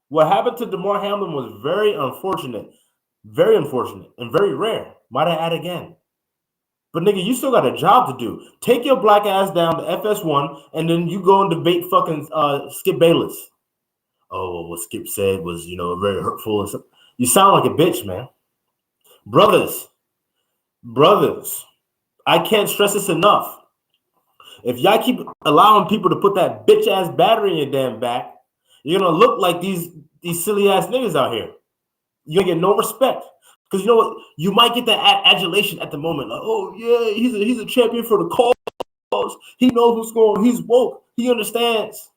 What happened to DeMar Hamlin was very unfortunate, and very rare. Might I add again. But nigga, you still got a job to do. Take your black ass down to FS1, and then you go and debate fucking Skip Bayless. Oh, what Skip said was, very hurtful. And stuff. You sound like a bitch, man. Brothers, I can't stress this enough. If y'all keep allowing people to put that bitch ass battery in your damn back, you're gonna look like these silly ass niggas out here. You're gonna get no respect. Because you know what? You might get that adulation at the moment. Like, oh yeah, he's a champion for the cause. He knows what's going on. He's woke. He understands.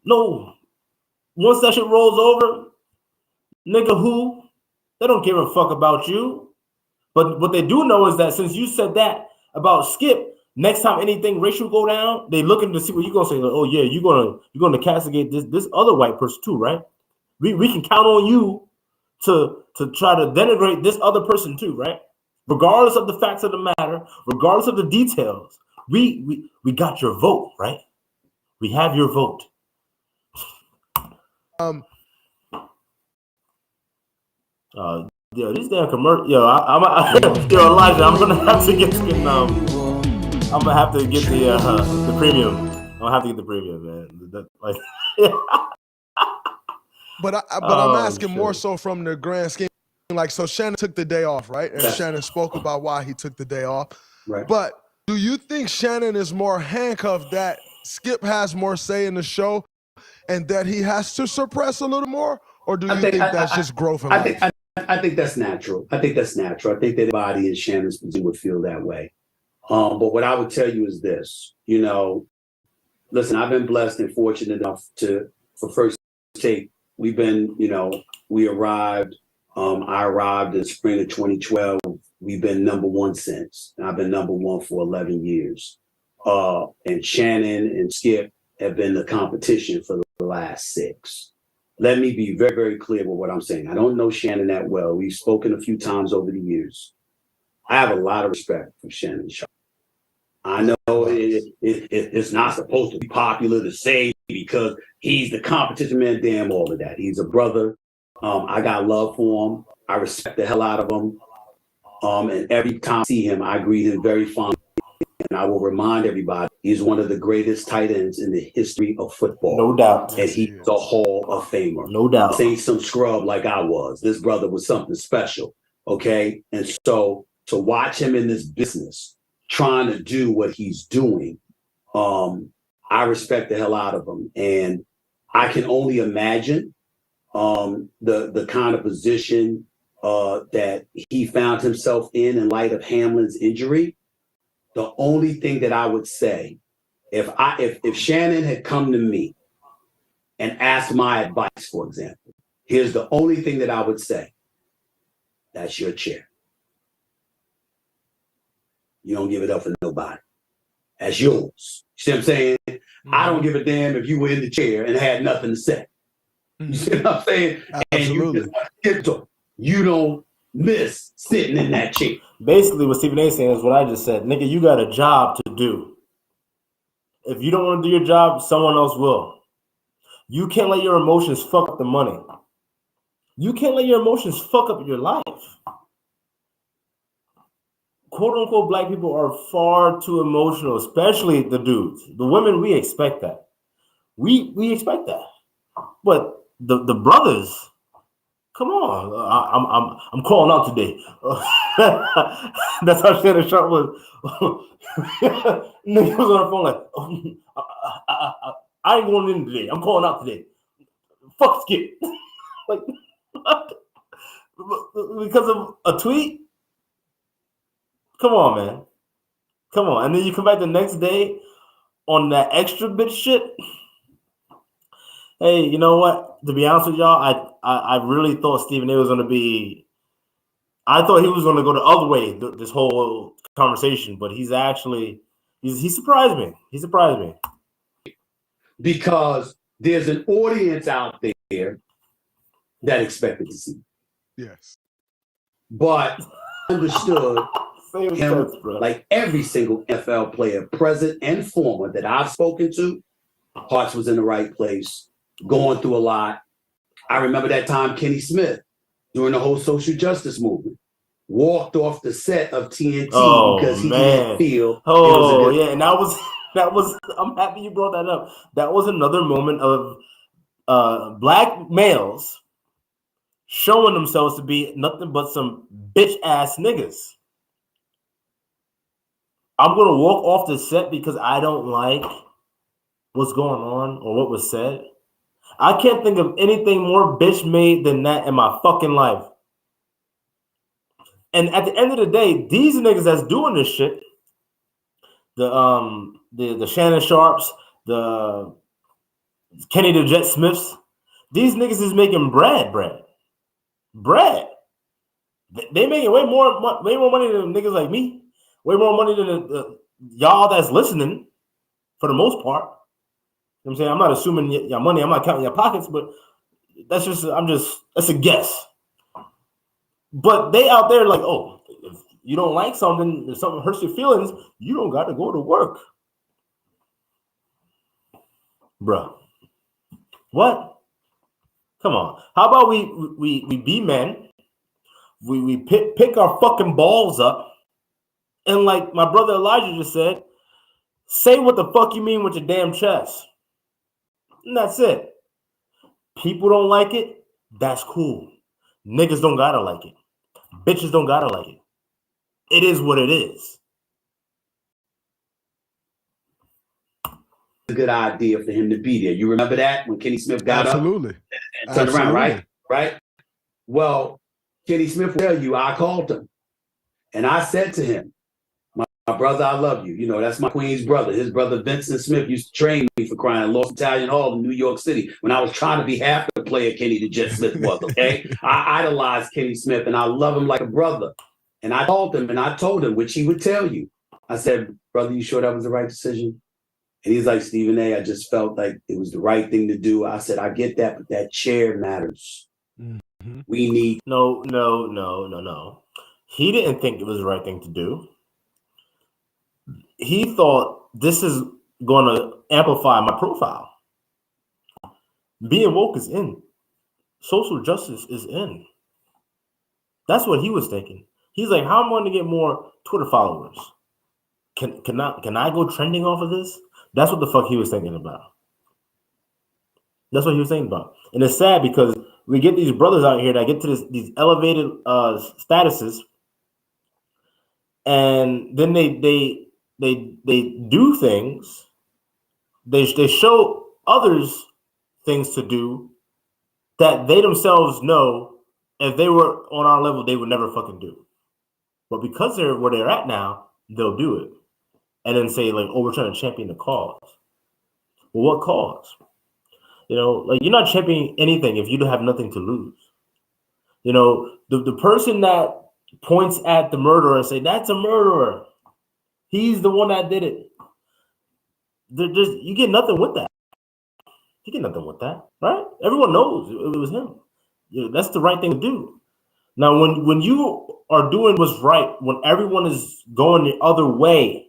No. Once that shit rolls over, nigga, they don't give a fuck about you. But what they do know is that since you said that about Skip, next time anything racial go down, they looking to see what you're gonna say. Like, oh yeah, you're gonna castigate this other white person too, right? We can count on you to try to denigrate this other person too, right? Regardless of the facts of the matter, regardless of the details, we got your vote, right? We have your vote. These damn commercials. Elijah, I'm gonna have to get the premium. I'm gonna have to get the premium, man. But I'm asking more so from the grand scheme. Like, so Shannon took the day off, right? And Shannon spoke about why he took the day off. Right. But do you think Shannon is more handcuffed that Skip has more say in the show and that he has to suppress a little more? Or do you think that's just growth in life? I think that's natural. I think that anybody in Shannon's position would feel that way. But what I would tell you is this, listen, I've been blessed and fortunate enough for First Take. We've been, we arrived. I arrived in spring of 2012. We've been number one since. I've been number one for 11 years. And Shannon and Skip have been the competition for the last 6. Let me be very, very clear with what I'm saying. I don't know Shannon that well. We've spoken a few times over the years. I have a lot of respect for Shannon Sharp. I know it's not supposed to be popular to say because he's the competition man, damn all of that. He's a brother. I got love for him. I respect the hell out of him. And every time I see him, I greet him very fondly. And I will remind everybody, he's one of the greatest tight ends in the history of football. No doubt. And he's a Hall of Famer. No doubt. This ain't some scrub like I was. This brother was something special. Okay. And so to watch him in this business, trying to do what he's doing, I respect the hell out of him. And I can only imagine the kind of position that he found himself in light of Hamlin's injury. The only thing that I would say, if Shannon had come to me and asked my advice, for example, here's the only thing that I would say. That's your chair. You don't give it up for nobody. That's yours. You see what I'm saying? Mm-hmm. I don't give a damn if you were in the chair and had nothing to say. Mm-hmm. You see what I'm saying? Absolutely. And you just you don't miss sitting in that chair. Basically, what Stephen A is saying is what I just said. Nigga, you got a job to do. If you don't want to do your job, someone else will. You can't let your emotions fuck up the money. You can't let your emotions fuck up your life. Quote unquote black people are far too emotional, especially the dudes. The women, we expect that. We expect that. But the brothers, come on. I'm calling out today. That's how Shannon Sharp was. Nigga was on the phone like, I ain't going in today. I'm calling out today. Fuck Skip. Like, because of a tweet? Come on, man. Come on. And then you come back the next day on that extra bitch shit. Hey, you know what? To be honest with y'all, I really thought Stephen A was going to be. I thought he was going to go the other way this whole conversation, but he's actually he surprised me. He surprised me because there's an audience out there that expected to see. Yes, but understood him sense, like every single NFL player, present and former, that I've spoken to. Hearts was in the right place, going through a lot. I remember that time Kenny Smith, during the whole social justice movement, walked off the set of TNT because he didn't feel. Yeah, and that was. I'm happy you brought that up. That was another moment of black males showing themselves to be nothing but some bitch ass niggas. I'm gonna walk off the set because I don't like what's going on or what was said. I can't think of anything more bitch made than that in my fucking life. And at the end of the day, these niggas that's doing this shit, the Shannon Sharps, the Kenny the Jet Smiths, these niggas is making bread. They making way more money than niggas like me. Way more money than y'all that's listening, for the most part. You know what I'm saying? I'm not assuming your money. I'm not counting your pockets, but that's a guess. But they out there like, oh, if you don't like something, if something hurts your feelings, you don't got to go to work. Bruh. What? Come on. How about we be men? We pick our fucking balls up. And like my brother Elijah just said, say what the fuck you mean with your damn chest. And that's it. People don't like it. That's cool. Niggas don't gotta like it. Bitches don't gotta like it. It is what it is. A good idea for him to be there. You remember that when Kenny Smith got up and turned around, right? Well, Kenny Smith will tell you, I called him and I said to him, my brother, I love you. You know, that's my Queen's brother. His brother, Vincent Smith, used to train me for crying Lost Italian Hall in New York City when I was trying to be half the player Kenny the Jet Smith was, okay? I idolized Kenny Smith and I love him like a brother. And I called him and I told him, which he would tell you. I said, brother, you sure that was the right decision? And he's like, Stephen A., I just felt like it was the right thing to do. I said, I get that, but that chair matters. Mm-hmm. We need... No. He didn't think it was the right thing to do. He thought this is going to amplify my profile. Being woke is in. Social justice is in. That's what he was thinking. He's like, how am I going to get more Twitter followers? Can I go trending off of this? That's what the fuck he was thinking about. That's what he was thinking about. And it's sad because we get these brothers out here that get to these elevated statuses, and then they do things. They show others things to do that they themselves know if they were on our level, they would never fucking do. But because they're where they're at now, they'll do it. And then say, like, oh, we're trying to champion the cause. Well, what cause? You know, like, you're not championing anything if you don't have nothing to lose. You know, the person that points at the murderer and say, that's a murderer. He's the one that did it. You get nothing with that. You get nothing with that, right? Everyone knows it was him. You know, that's the right thing to do. Now, when you are doing what's right, when everyone is going the other way,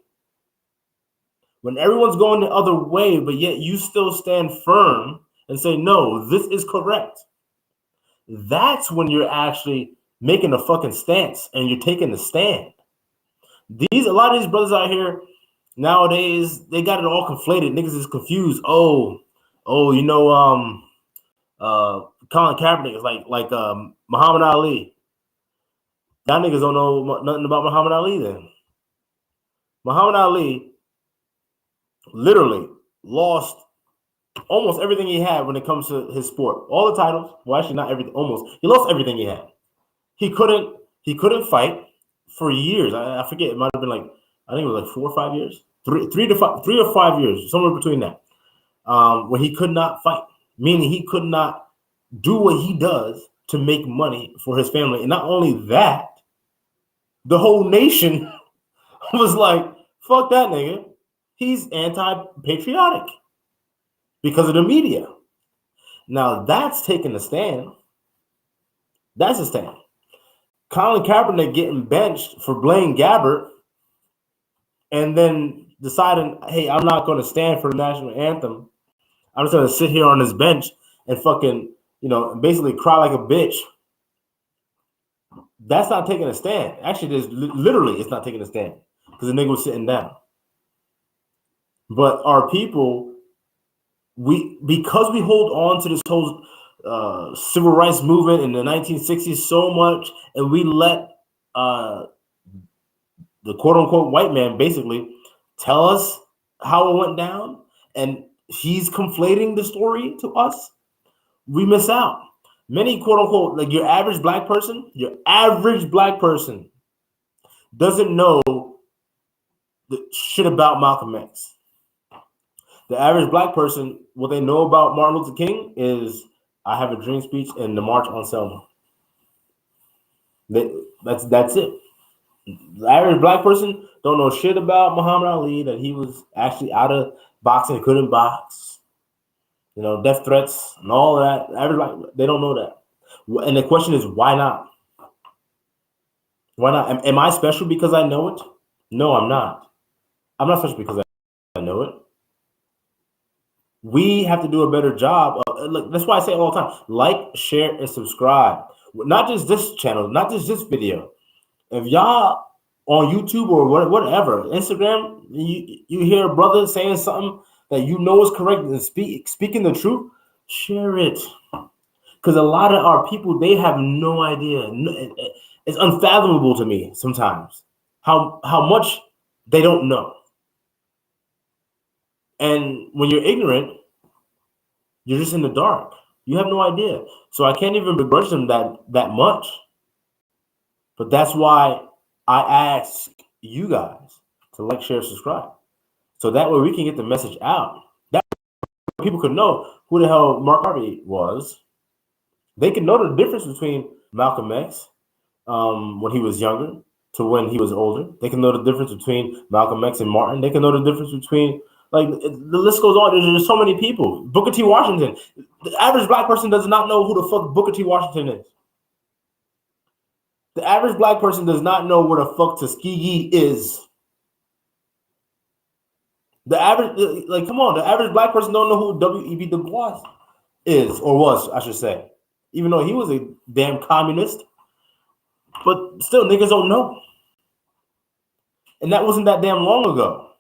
when everyone's going the other way, but yet you still stand firm and say, no, this is correct. That's when you're actually making a fucking stance and you're taking the stand. A lot of these brothers out here nowadays, they got it all conflated. Niggas is confused. Oh, you know, Colin Kaepernick is like Muhammad Ali. Y'all niggas don't know nothing about Muhammad Ali then. Muhammad Ali literally lost almost everything he had when it comes to his sport. All the titles. Well, actually not everything, almost. He lost everything he had. He couldn't fight for years. I forget, it might have been like, I think it was like 4 or 5 years. 3 or 5 years, somewhere between that. Where he could not fight. Meaning he could not do what he does to make money for his family. And not only that, the whole nation was like, fuck that nigga. He's anti-patriotic because of the media. Now that's taking a stand. That's a stand. Colin Kaepernick getting benched for Blaine Gabbert and then deciding, hey, I'm not going to stand for the national anthem. I'm just going to sit here on this bench and fucking, you know, basically cry like a bitch. That's not taking a stand. Actually, literally, it's not taking a stand because the nigga was sitting down. But our people, because we hold on to this whole civil rights movement in the 1960s so much, and we let the quote unquote white man basically tell us how it went down, and he's conflating the story to us, we miss out. Many quote unquote, like your average black person doesn't know the shit about Malcolm X. The average black person, what they know about Martin Luther King is I Have a Dream speech and the March on Selma. That's it. The average black person don't know shit about Muhammad Ali, that he was actually out of boxing, couldn't box. You know, death threats and all that. They don't know that. And the question is, why not? Why not? Am I special because I know it? No, I'm not. I'm not special because I know it. We have to do a better job. Look, that's why I say it all the time. Like, share, and subscribe. Not just this channel, not just this video. If y'all on YouTube or whatever, Instagram, you hear a brother saying something that you know is correct and speaking the truth, share it. Because a lot of our people, they have no idea. It's unfathomable to me sometimes how much they don't know. And when you're ignorant, you're just in the dark. You have no idea. So I can't even begrudge them that much. But that's why I ask you guys to like, share, subscribe. So that way we can get the message out. That way people could know who the hell Mark Harvey was. They can know the difference between Malcolm X when he was younger to when he was older. They can know the difference between Malcolm X and Martin. They can know the difference between, like, the list goes on. There's so many people. Booker T. Washington. The average black person does not know who the fuck Booker T. Washington is. The average black person does not know what the fuck Tuskegee is. The average, like, come on, the average black person don't know who W.E.B. Du Bois is, or was, I should say. Even though he was a damn communist. But still, niggas don't know. And that wasn't that damn long ago.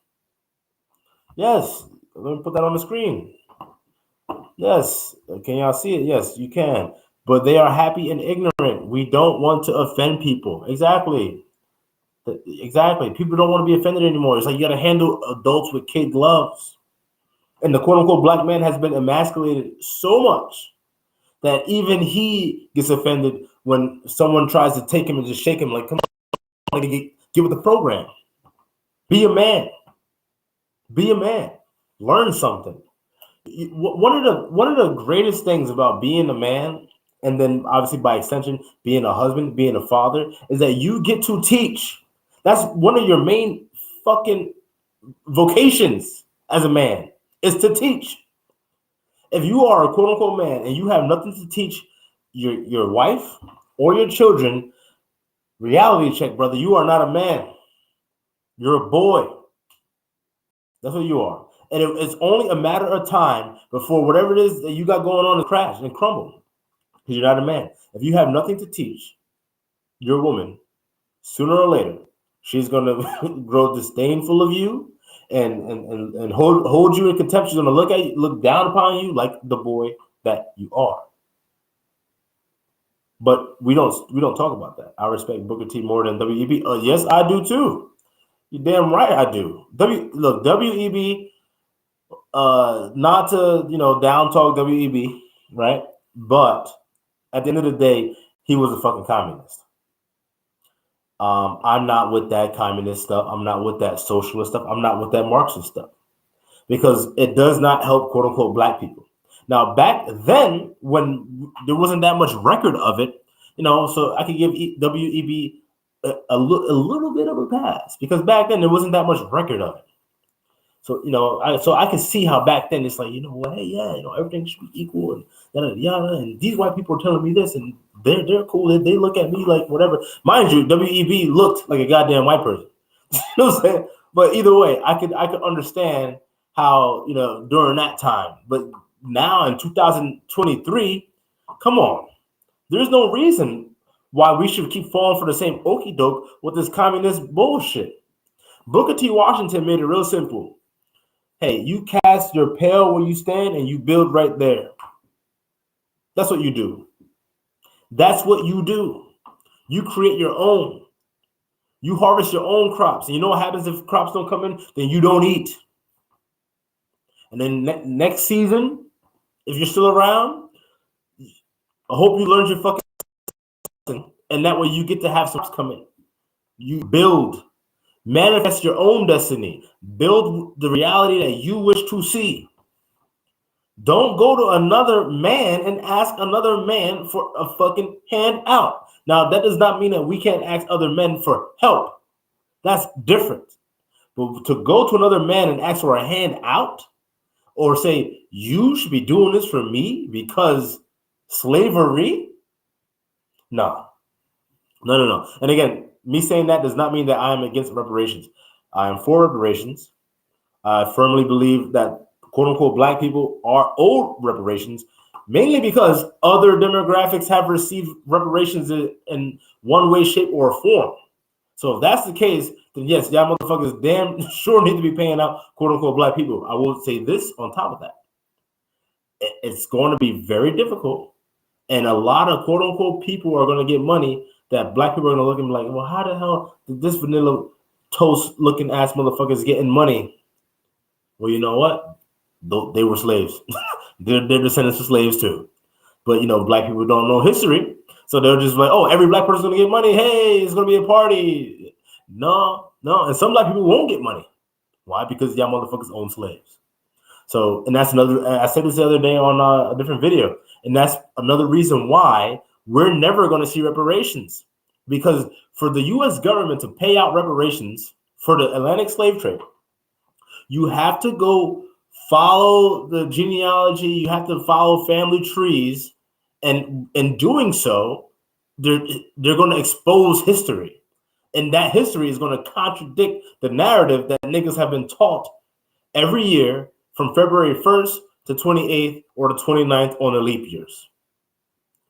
Yes. Let me put that on the screen. Yes. Can y'all see it? Yes, you can. But they are happy and ignorant. We don't want to offend people. Exactly. People don't want to be offended anymore. It's like you got to handle adults with kid gloves. And the quote-unquote black man has been emasculated so much that even he gets offended when someone tries to take him and just shake him like, come on, get with the program. Be a man. Be a man. Learn something. One of the greatest things about being a man, and then obviously by extension being a husband, being a father, is that you get to teach. That's one of your main fucking vocations as a man, is to teach. If you are a quote unquote man and you have nothing to teach your wife or your children, reality check, brother, you are not a man. You're a boy. That's what you are. And it's only a matter of time before whatever it is that you got going on to crash and crumble. Because you're not a man. If you have nothing to teach your woman, sooner or later, she's gonna grow disdainful of you and hold you in contempt. She's gonna look down upon you like the boy that you are. But we don't talk about that. I respect Booker T more than WEB. Yes, I do too. You're damn right I do. WEB, not to down talk WEB, right? But at the end of the day, he was a fucking communist. I'm not with that communist stuff. I'm not with that socialist stuff. I'm not with that Marxist stuff because it does not help quote unquote black people. Now, back then, when there wasn't that much record of it, so I could give WEB a little bit of a pass because back then there wasn't that much record of it. So I can see how back then it's like hey, yeah, everything should be equal and yada yada, and these white people are telling me this and they're cool. They look at me like whatever. Mind you, WEB looked like a goddamn white person. You know what I'm saying? But either way, I could understand how during that time. But now in 2023, come on, there's no reason why we should keep falling for the same okie doke with this communist bullshit. Booker T. Washington made it real simple. Hey, you cast your pail where you stand and you build right there. That's what you do. That's what you do. You create your own. You harvest your own crops. And you know what happens if crops don't come in? Then you don't eat. And then next season, if you're still around, I hope you learned your fucking lesson. And that way you get to have some come in. You build. Manifest your own destiny. Build the reality that you wish to see. Don't go to another man and ask another man for a fucking handout. Now, that does not mean that we can't ask other men for help. That's different. But to go to another man and ask for a handout or say, you should be doing this for me because slavery? No. And again, me saying that does not mean that I am against reparations. I am for reparations. I firmly believe that quote-unquote black people are owed reparations, mainly because other demographics have received reparations in one way, shape, or form. So if that's the case, then yes, y'all motherfuckers damn sure need to be paying out quote-unquote black people. I will say this on top of that. It's going to be very difficult, and a lot of quote-unquote people are going to get money that black people are going to look and be like, well, how the hell did this vanilla toast looking ass motherfuckers getting money? Well, you know what? They were slaves. They're descendants of slaves too. But, black people don't know history. So they're just like, oh, every black person's going to get money. Hey, it's going to be a party. No. And some black people won't get money. Why? Because y'all motherfuckers own slaves. So, and that's another, I said this the other day on a different video. And that's another reason why we're never going to see reparations, because for the U.S. government to pay out reparations for the Atlantic slave trade, you have to go follow the genealogy. You have to follow family trees. And in doing so, they're going to expose history. And that history is going to contradict the narrative that niggas have been taught every year from February 1st to 28th or the 29th on the leap years.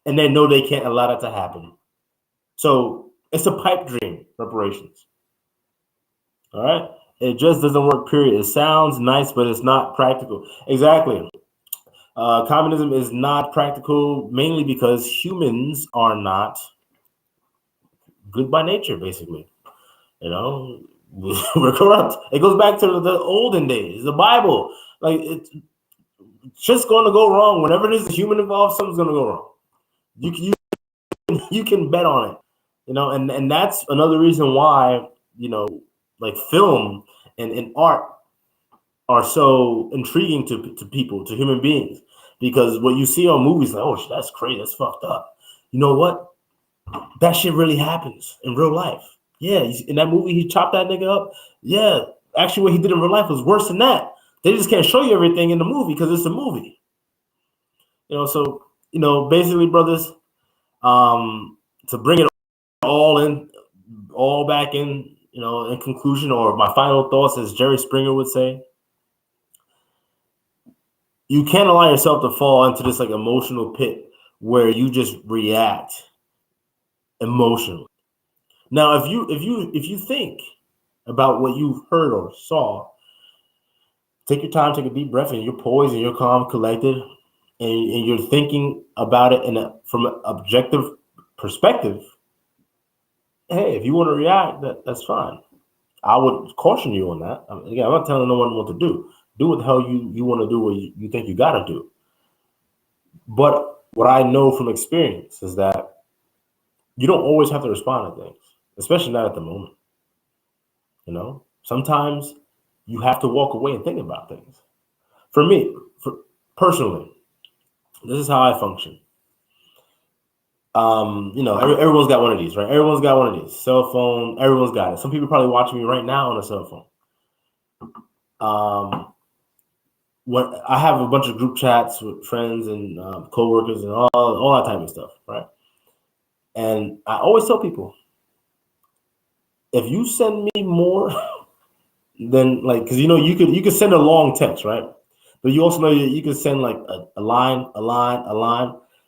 And they know they can't allow that to happen. So It's a pipe dream, reparations. All right? It just doesn't work, period. It sounds nice, but it's not practical. Exactly. Communism is not practical mainly because humans are not good by nature, basically. You know, we're corrupt. It goes back to the olden days, the Bible. Like, it's just going to go wrong. Whenever there's a human involved, something's going to go wrong. You can bet on it. You know, and that's another reason why, you know, like film and art are so intriguing to people, to human beings, because what you see on movies, like, oh, that's crazy, that's fucked up. You know what? That shit really happens in real life. Yeah, in that movie, he chopped that nigga up. Yeah, actually, what he did in real life was worse than that. They just can't show you everything in the movie because it's a movie. You know, so, you know, basically, brothers, to bring it all back in, you know, in conclusion, or my final thoughts, as Jerry Springer would say, you can't allow yourself to fall into this like emotional pit where you just react emotionally. Now, if you think about what you've heard or saw, take your time, take a deep breath, and you're poised and you're calm, collected, and you're thinking about it from an objective perspective. Hey, if you want to react, that's fine. I would caution you on that. Again, I'm not telling no one what to do. Do what the hell you want to do, what you think you got to do. But what I know from experience is that you don't always have to respond to things, especially not at the moment. You know, sometimes you have to walk away and think about things. For me, personally, this is how I function. You know, everyone's got one of these, right? Everyone's got one of these. Cell phone, everyone's got it. Some people probably watching me right now on a cell phone. When I have a bunch of group chats with friends and coworkers and all that type of stuff, right? And I always tell people, if you send me more than, like, because you know you could send a long text, right? But you also know you can send like a line.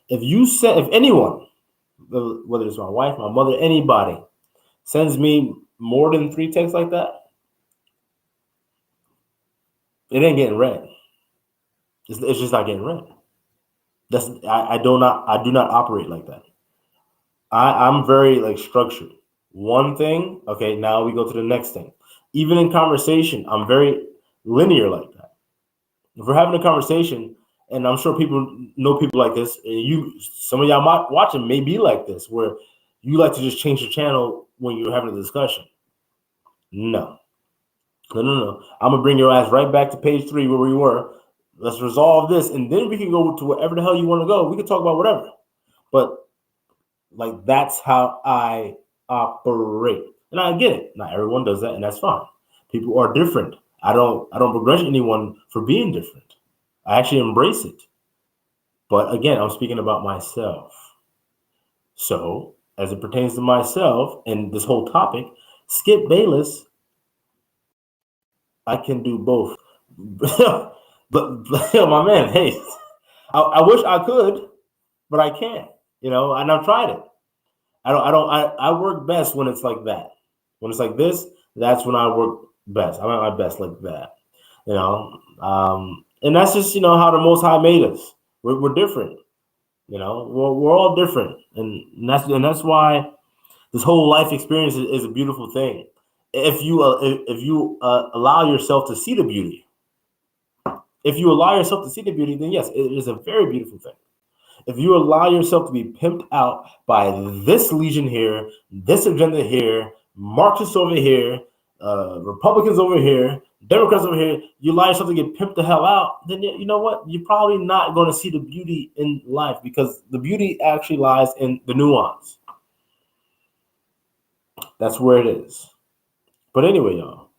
If anyone, whether it's my wife, my mother, anybody, sends me more than 3 texts like that, it ain't getting read. It's just not getting read. I do not operate like that. I'm very like structured. One thing, okay, now we go to the next thing. Even in conversation, I'm very linear like that. If we're having a conversation, and I'm sure people know people like this, some of y'all watching may be like this, where you like to just change the channel when you're having a discussion. No. I'm gonna bring your ass right back to page 3 where we were. Let's resolve this, and then we can go to wherever the hell you want to go. We can talk about whatever. But like, that's how I operate. And I get it. Not everyone does that, and that's fine. People are different. I don't begrudge anyone for being different. I actually embrace it. But again, I'm speaking about myself. So, as it pertains to myself and this whole topic, Skip Bayless, I can do both. but my man, hey, I wish I could, but I can't. You know, and I've tried it. I work best when it's like that. When it's like this, that's when I work best. I'm at my best like that. You know, and that's just, you know, how the Most High made us. We're different. You know, we're all different, and that's why this whole life experience is a beautiful thing. If you allow yourself to see the beauty, then yes, it is a very beautiful thing. If you allow yourself to be pimped out by this legion here, this agenda here, Marxists over here, Republicans over here, Democrats over here, you allow yourself to get pimped the hell out, then you know what? You're probably not going to see the beauty in life, because the beauty actually lies in the nuance. That's where it is. But anyway, y'all,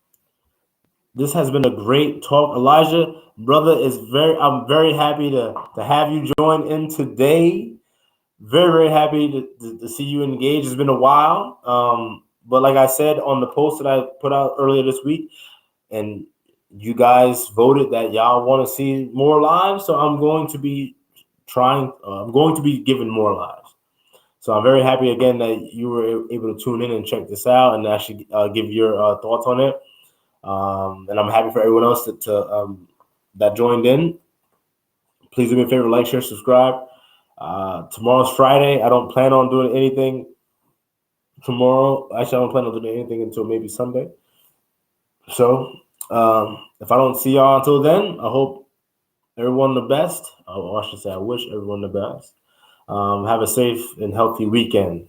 this has been a great talk. Elijah, brother, I'm very happy to have you join in today. Very, very happy to see you engaged. It's been a while. But like I said on the post that I put out earlier this week, and you guys voted that y'all want to see more lives, so I'm going to be giving more lives. So I'm very happy again that you were able to tune in and check this out and actually give your thoughts on it. And I'm happy for everyone else that joined in. Please do me a favor, like, share, subscribe. Tomorrow's Friday. I don't plan on doing anything tomorrow. Actually, I don't plan on doing anything until maybe Sunday. So if I don't see y'all until then, I hope everyone the best. I should say I wish everyone the best. Have a safe and healthy weekend.